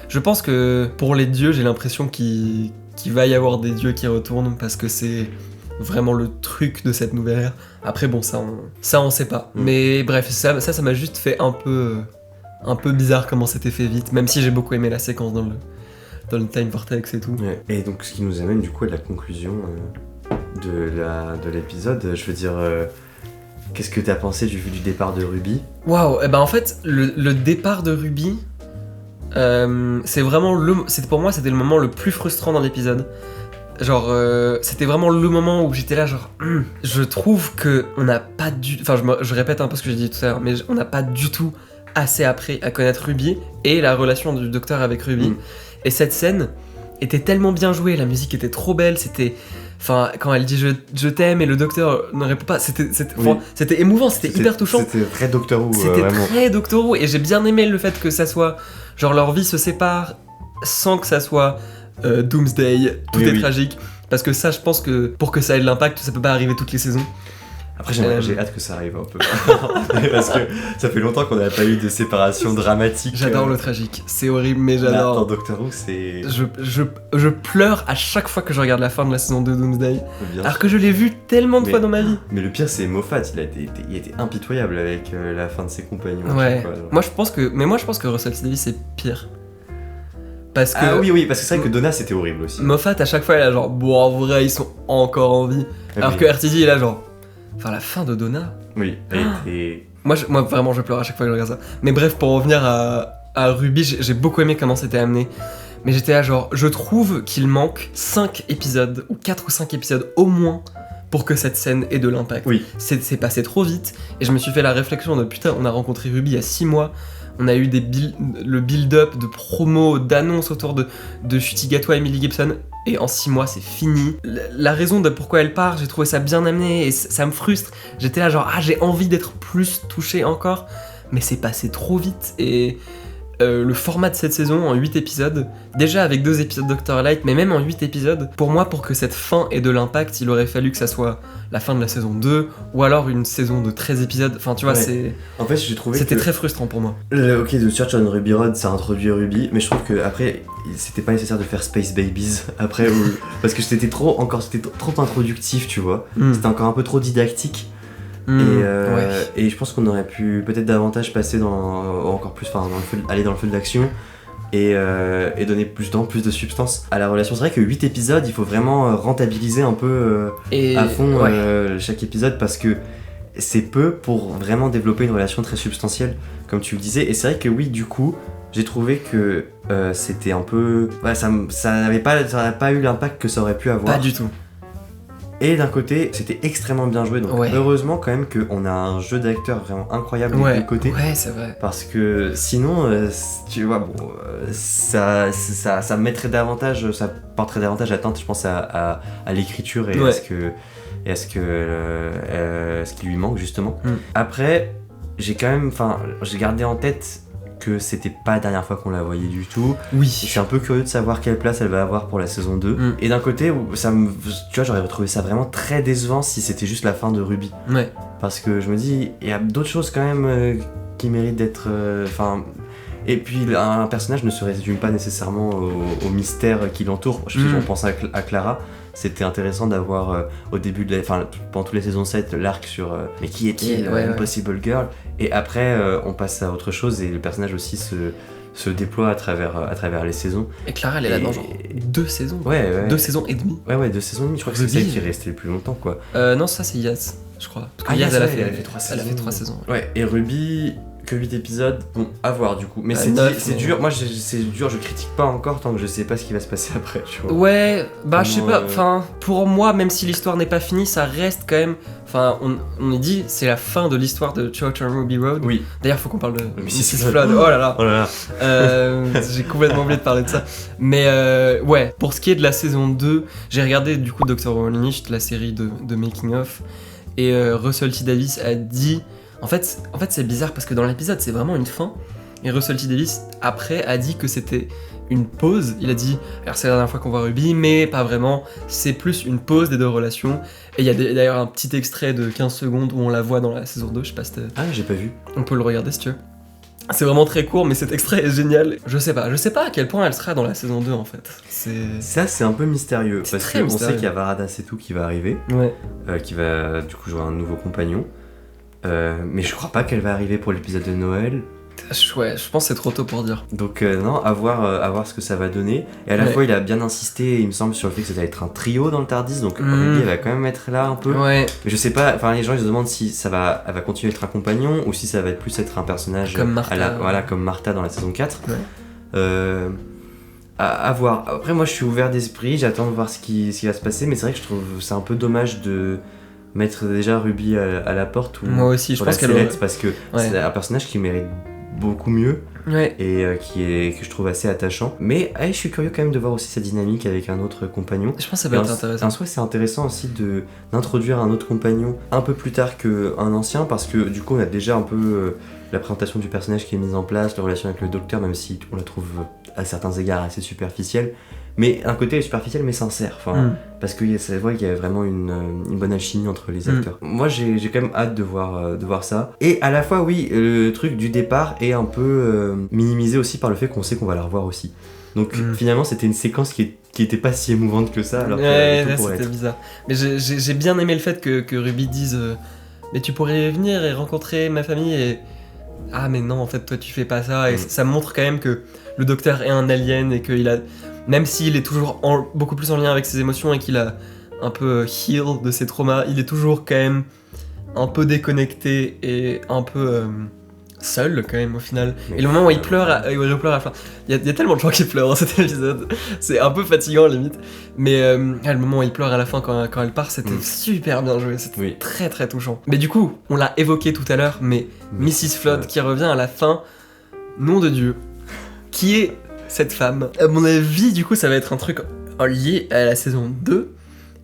Je pense que pour les dieux, j'ai l'impression qu'il va y avoir des dieux qui retournent, parce que c'est vraiment le truc de cette nouvelle ère. Après, bon, ça on sait pas. Mais bref, ça m'a juste fait un peu bizarre comment c'était fait vite, même si j'ai beaucoup aimé la séquence dans le Time Vortex et tout. Ouais. Et donc ce qui nous amène du coup à la conclusion de l'épisode. Je veux dire, qu'est-ce que t'as pensé du départ de Ruby ? Waouh, et ben en fait le départ de Ruby, pour moi c'était le moment le plus frustrant dans l'épisode. Genre c'était vraiment le moment où j'étais là genre je trouve que on n'a pas je répète un peu ce que j'ai dit tout à l'heure, mais on n'a pas du tout assez appris à connaître Ruby et la relation du docteur avec Ruby. Et cette scène était tellement bien jouée, la musique était trop belle, c'était... Enfin, quand elle dit je t'aime et le docteur ne répond pas, c'était émouvant, c'était hyper touchant. C'était très Doctor Who, c'était vraiment. Très Doctor Who, et j'ai bien aimé le fait que ça soit... Genre leur vie se sépare sans que ça soit Doomsday, tout est tragique. Parce que ça, je pense que pour que ça ait de l'impact, ça peut pas arriver toutes les saisons. Après, j'ai hâte que ça arrive un peu. Parce que ça fait longtemps qu'on n'a pas eu de séparation dramatique. J'adore le tragique, c'est horrible, mais j'adore. Dans Doctor Who, c'est... Je pleure à chaque fois que je regarde la fin de la saison 2 Doomsday. Alors que je l'ai vu tellement de fois dans ma vie. Mais le pire, c'est Moffat, il était impitoyable avec la fin de ses compagnons. Ouais. Moi, je pense que Russell T Davies, c'est pire. Parce que... Ah oui, parce que c'est vrai que Donna, c'était horrible aussi. Moffat, à chaque fois, il est là genre, bon, en vrai, ils sont encore en vie. Alors que RTD, il est là genre... Enfin, la fin de Donna. Oui, elle était... Moi, vraiment, je pleure à chaque fois que je regarde ça. Mais bref, pour revenir à Ruby, j'ai beaucoup aimé comment c'était amené. Mais j'étais là, genre, je trouve qu'il manque 5 épisodes, ou 4 ou 5 épisodes au moins, pour que cette scène ait de l'impact. Oui. C'est passé trop vite, et je me suis fait la réflexion de putain, on a rencontré Ruby il y a 6 mois, on a eu le build-up de promos, d'annonces autour de Shutigato et Emily Gibson, et en 6 mois c'est fini. La raison de pourquoi elle part, j'ai trouvé ça bien amené, et ça me frustre. J'étais là genre, j'ai envie d'être plus touché encore, mais c'est passé trop vite, et le format de cette saison en 8 épisodes, déjà avec 2 épisodes Dr. Light, mais même en 8 épisodes, pour moi, pour que cette fin ait de l'impact, il aurait fallu que ça soit la fin de la saison 2, ou alors une saison de 13 épisodes, enfin tu vois, En fait, j'ai trouvé c'était très frustrant pour moi. Ok, The Search on Ruby Road, ça introduit Ruby, mais je trouve que après, c'était pas nécessaire de faire Space Babies après, parce que c'était trop introductif, tu vois. C'était encore un peu trop didactique. Et je pense qu'on aurait pu peut-être davantage passer encore plus, aller dans le feu de l'action et donner plus de substance à la relation. C'est vrai que 8 épisodes, il faut vraiment rentabiliser un peu à fond chaque épisode, parce que c'est peu pour vraiment développer une relation très substantielle, comme tu le disais. Et c'est vrai que oui, du coup, j'ai trouvé que c'était un peu... ça n'a pas eu l'impact que ça aurait pu avoir. Pas du tout. Et d'un côté, c'était extrêmement bien joué, donc heureusement quand même qu'on a un jeu d'acteurs vraiment incroyable des deux côtés. Ouais, c'est vrai. Parce que sinon, tu vois, ça mettrait davantage, ça porterait davantage atteinte, je pense, à l'écriture et à ce qui lui manque justement. Après, j'ai gardé en tête que c'était pas la dernière fois qu'on la voyait du tout. Oui. Je suis un peu curieux de savoir quelle place elle va avoir pour la saison 2. Et d'un côté, tu vois, j'aurais trouvé ça vraiment très décevant si c'était juste la fin de Ruby. Ouais. Parce que je me dis, il y a d'autres choses quand même qui méritent d'être... Et puis un personnage ne se résume pas nécessairement au mystère qui l'entoure. On pense à Clara. C'était intéressant d'avoir au début pendant toutes les saisons 7 l'arc sur mais qui est-il, Impossible Girl, et après on passe à autre chose et le personnage aussi se déploie à travers les saisons. Et Clara elle est là dans genre 2 saisons. 2 saisons et demie. Ouais, 2 saisons et demie, je crois que c'est celle qui est restée le plus longtemps quoi. Non, ça c'est Yaz, je crois. Yaz elle a fait 3 saisons. Ouais, et Ruby que 8 épisodes, bon, à voir du coup. Mais c'est dur, moi c'est dur, je critique pas encore tant que je sais pas ce qui va se passer après, tu vois. Ouais, je sais pas, pour moi, même si l'histoire n'est pas finie, ça reste quand même... on est dit, c'est la fin de l'histoire de Search on Ruby Road. Oui. D'ailleurs, faut qu'on parle de Mrs. Flood. Oh là là. J'ai complètement oublié de parler de ça. Mais ouais, pour ce qui est de la saison 2, j'ai regardé du coup Dr. Unleashed, la série de Making of, et Russell T. Davies a dit... En fait, c'est bizarre parce que dans l'épisode, c'est vraiment une fin. Et Russell T. Davies, après, a dit que c'était une pause. Il a dit, alors c'est la dernière fois qu'on voit Ruby, mais pas vraiment. C'est plus une pause des 2 relations. Et il y a d'ailleurs un petit extrait de 15 secondes où on la voit dans la saison 2. Je sais pas si Ah, j'ai pas vu. On peut le regarder si tu veux. C'est vraiment très court, mais cet extrait est génial. Je sais pas à quel point elle sera dans la saison 2 en fait. Ça, c'est un peu mystérieux. Parce qu'on sait qu'il y a Varada Setu qui va arriver. Ouais. Qui va du coup jouer un nouveau compagnon. Mais je crois pas qu'elle va arriver pour l'épisode de Noël. Ouais, je pense que c'est trop tôt pour dire. Donc non, à voir ce que ça va donner. Et à la fois, il a bien insisté, il me semble, sur le fait que ça va être un trio dans le Tardis. Donc Ruby, elle va quand même être là un peu. Ouais. Mais je sais pas, les gens ils se demandent si elle va continuer à être un compagnon ou si ça va être plus être un personnage comme Martha. Comme Martha dans la saison 4. Ouais. À voir. Après, moi je suis ouvert d'esprit, j'attends de voir ce qui va se passer. Mais c'est vrai que je trouve c'est un peu dommage de mettre déjà Ruby à la porte ou moi aussi je pense qu'elle aurait... parce que c'est un personnage qui mérite beaucoup mieux et que je trouve assez attachant, mais je suis curieux quand même de voir aussi sa dynamique avec un autre compagnon. Je pense que ça va être intéressant. En soi c'est intéressant aussi d'introduire un autre compagnon un peu plus tard qu'un ancien, parce que du coup on a déjà un peu la présentation du personnage qui est mise en place, la relation avec le docteur, même si on la trouve à certains égards assez superficielle. Mais un côté superficiel mais sincère, parce que c'est vrai qu'il y a vraiment une bonne alchimie entre les acteurs. Moi j'ai quand même hâte de voir ça. Et à la fois oui, le truc du départ est un peu minimisé aussi par le fait qu'on sait qu'on va la revoir aussi. Donc finalement c'était une séquence qui était pas si émouvante que ça, alors que c'était bizarre. Mais j'ai bien aimé le fait que Ruby dise mais tu pourrais venir et rencontrer ma famille et... Ah mais non, en fait toi tu fais pas ça. Et ça montre quand même que le docteur est un alien et qu'il a... Même s'il est toujours beaucoup plus en lien avec ses émotions et qu'il a un peu heal de ses traumas, il est toujours quand même un peu déconnecté et un peu seul quand même au final. Et le moment où il pleure à la fin, il y a tellement de gens qui pleurent dans cet épisode, c'est un peu fatigant limite. Mais le moment où il pleure à la fin quand elle part, c'était super bien joué, c'était très très touchant. Mais du coup, on l'a évoqué tout à l'heure, mais Mrs. Flood qui revient à la fin, nom de Dieu, qui est cette femme. À mon avis, du coup, ça va être un truc lié à la saison 2.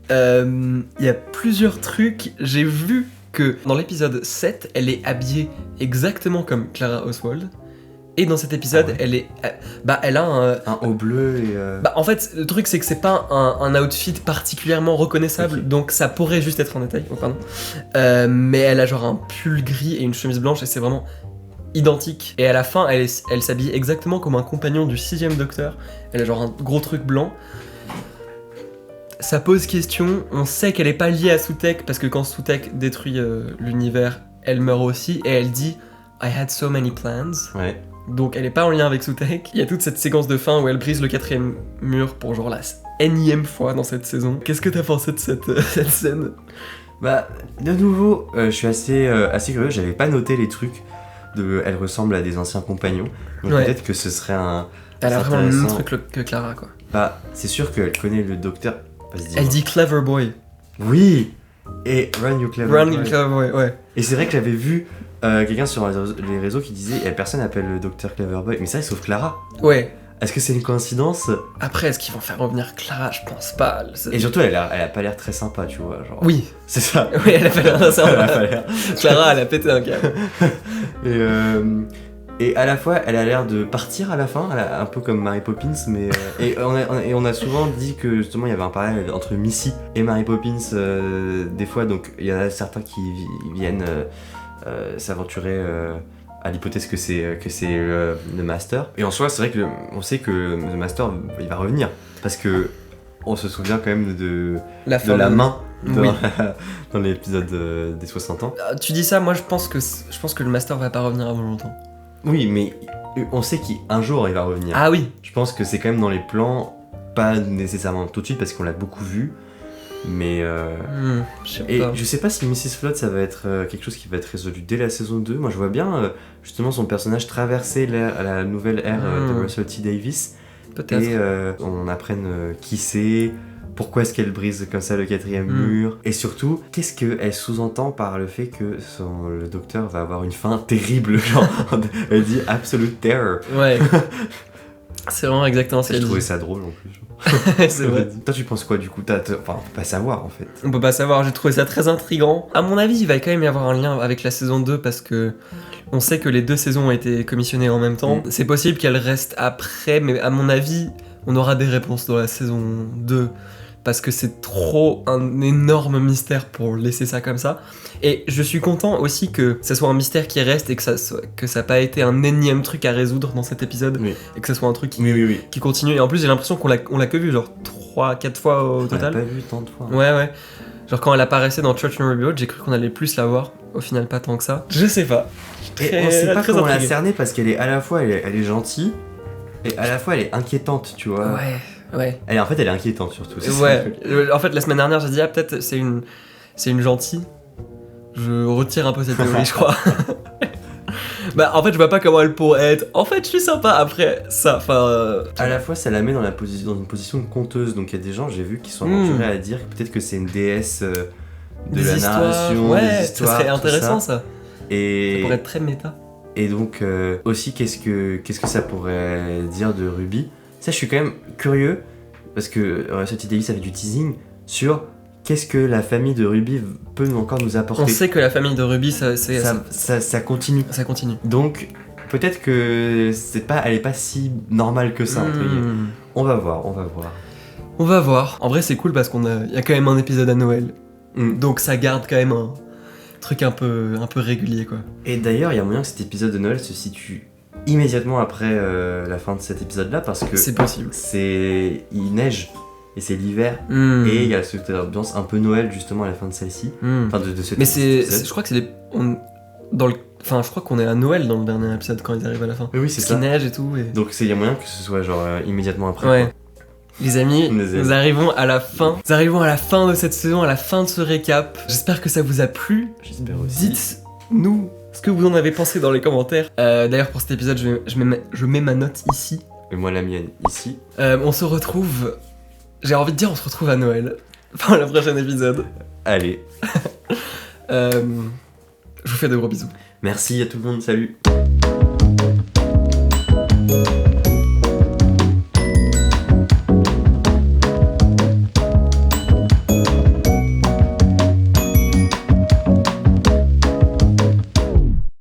Il y a plusieurs trucs. J'ai vu que dans l'épisode 7, elle est habillée exactement comme Clara Oswald. Et dans cet épisode, Ah ouais. elle a Un haut bleu et. en fait, le truc, c'est que c'est pas un outfit particulièrement reconnaissable, Ok. donc ça pourrait juste être un détail. Oh, pardon. Mais elle a genre un pull gris et une chemise blanche, et c'est vraiment identique. Et à la fin, elle s'habille exactement comme un compagnon du 6ème Docteur. Elle a genre un gros truc blanc. Ça pose question. On sait qu'elle est pas liée à Sutekh, parce que quand Sutekh détruit l'univers, elle meurt aussi, et elle dit I had so many plans. Ouais. Donc elle est pas en lien avec Sutekh. Il y a toute cette séquence de fin où elle brise le 4ème mur pour genre la énième fois dans cette saison. Qu'est-ce que t'as pensé de cette scène? Bah, de nouveau, je suis assez curieux. J'avais pas noté les trucs de. Elle ressemble à des anciens compagnons. Donc Ouais. peut-être que ce serait un. Elle a c'est vraiment le même intéressant. truc que Clara, quoi. Bah, c'est sûr qu'elle connaît le docteur. Vas-y, Elle dis-moi. dit Clever Boy. Oui. Et Run You Clever. Run, Boy. Clever Boy, ouais. Et c'est vrai que j'avais vu quelqu'un sur les réseaux qui disait personne n'appelle le docteur Cleverboy, mais ça, sauf Clara. Ouais. Est-ce que c'est une coïncidence? Après, est-ce qu'ils vont faire revenir Clara? Je pense pas. Et surtout, elle a pas l'air très sympa, tu vois. Genre. Oui. C'est ça. Oui, elle a fait l'air Elle a pas l'air. Clara, elle a pété un câble. Et à la fois, elle a l'air de partir à la fin, un peu comme Mary Poppins, mais et on a souvent dit que justement il y avait un parallèle entre Missy et Mary Poppins des fois, donc il y en a certains qui viennent s'aventurer à l'hypothèse que c'est le Master. Et en soi, c'est vrai que on sait que le Master il va revenir parce que on se souvient quand même de la main dans, Oui. dans l'épisode des 60 ans. Tu dis ça, moi je pense que le Master va pas revenir avant longtemps. Oui, mais on sait qu'un jour il va revenir. Ah oui. Je pense que c'est quand même dans les plans, pas nécessairement tout de suite parce qu'on l'a beaucoup vu, mais. Je sais Et pas. je sais pas si Mrs. Flood ça va être quelque chose qui va être résolu dès la saison 2. Moi je vois bien justement son personnage traverser la nouvelle ère de Russell T Davies Peut-être. et on apprenne qui c'est. Pourquoi est-ce qu'elle brise comme ça le 4ème mur? Et surtout, qu'est-ce qu'elle sous-entend par le fait que le docteur va avoir une fin terrible? Genre, elle dit Absolute Terror. Ouais. C'est vraiment exactement ce J'ai qu'elle trouvé dit. ça drôle en plus. C'est vrai. Toi, tu penses quoi du coup? Enfin, on peut pas savoir en fait. On peut pas savoir, j'ai trouvé ça très intriguant. À mon avis, il va quand même y avoir un lien avec la saison 2 parce que on sait que les 2 saisons ont été commissionnées en même temps. C'est possible qu'elles restent après, mais à mon avis, on aura des réponses dans la saison 2 parce que c'est trop un énorme mystère pour laisser ça comme ça. Et je suis content aussi que ça soit un mystère qui reste et que ça n'a pas été un énième truc à résoudre dans cet épisode Oui. et que ça soit un truc Oui. qui continue. Et en plus, j'ai l'impression qu'on l'a que vu genre 3-4 fois au On l'a total. pas vu tant de fois. Ouais. Genre quand elle apparaissait dans Church and Rebuild, j'ai cru qu'on allait plus la voir. Au final, pas tant que ça. Je sais pas. Et on sait pas très comment la intrigué. cerner parce qu'elle est à la fois elle est gentille et à la fois elle est inquiétante, tu vois. Ouais. En fait, elle est inquiétante surtout. c'est ça. Ouais. En fait, la semaine dernière, j'ai dit, ah, peut-être c'est une gentille. Je retire un peu cette théorie, je crois. Bah, en fait, je vois pas comment elle pourrait être. En fait, je suis sympa après ça. Enfin. À la fois, ça la met dans une position de conteuse. Donc il y a des gens, j'ai vu, qui sont aventurés à dire que peut-être que c'est une déesse de des la histoires. narration, Ouais, des histoires. ça serait tout intéressant ça. ça. Ça Et pourrait être très méta. Et donc aussi qu'est-ce que ça pourrait dire de Ruby? Ça je suis quand même curieux parce que Russell T Davies avait du teasing sur qu'est-ce que la famille de Ruby peut encore nous apporter. On sait que la famille de Ruby, ça continue. ça continue. Donc peut-être que elle est pas si normale que ça. entre guillemets. On va voir. On va voir. En vrai, c'est cool parce y a quand même un épisode à Noël. Donc ça garde quand même un truc un peu régulier, quoi. Et d'ailleurs, il y a moyen que cet épisode de Noël se situe immédiatement après la fin de cet épisode-là parce que C'est possible. il neige et c'est l'hiver et il y a cette ambiance un peu Noël justement à la fin de celle-ci. Enfin de cet Mais épisode. je crois que je crois qu'on est à Noël dans le dernier épisode quand ils arrivent à la fin. Oui, c'est Parce ça. qu'il neige et tout. Et... Donc il y a moyen que ce soit genre immédiatement après. Ouais. quoi. Les amis, nous arrivons à la fin. Nous arrivons à la fin de cette saison, à la fin de ce récap. J'espère que ça vous a plu. J'espère aussi. Dites-nous ce que vous en avez pensé dans les commentaires. D'ailleurs, pour cet épisode, je mets ma note ici. Et moi la mienne ici. On se retrouve... J'ai envie de dire on se retrouve à Noël. Pour le prochain épisode. Allez. Je vous fais de gros bisous. Merci à tout le monde. Salut.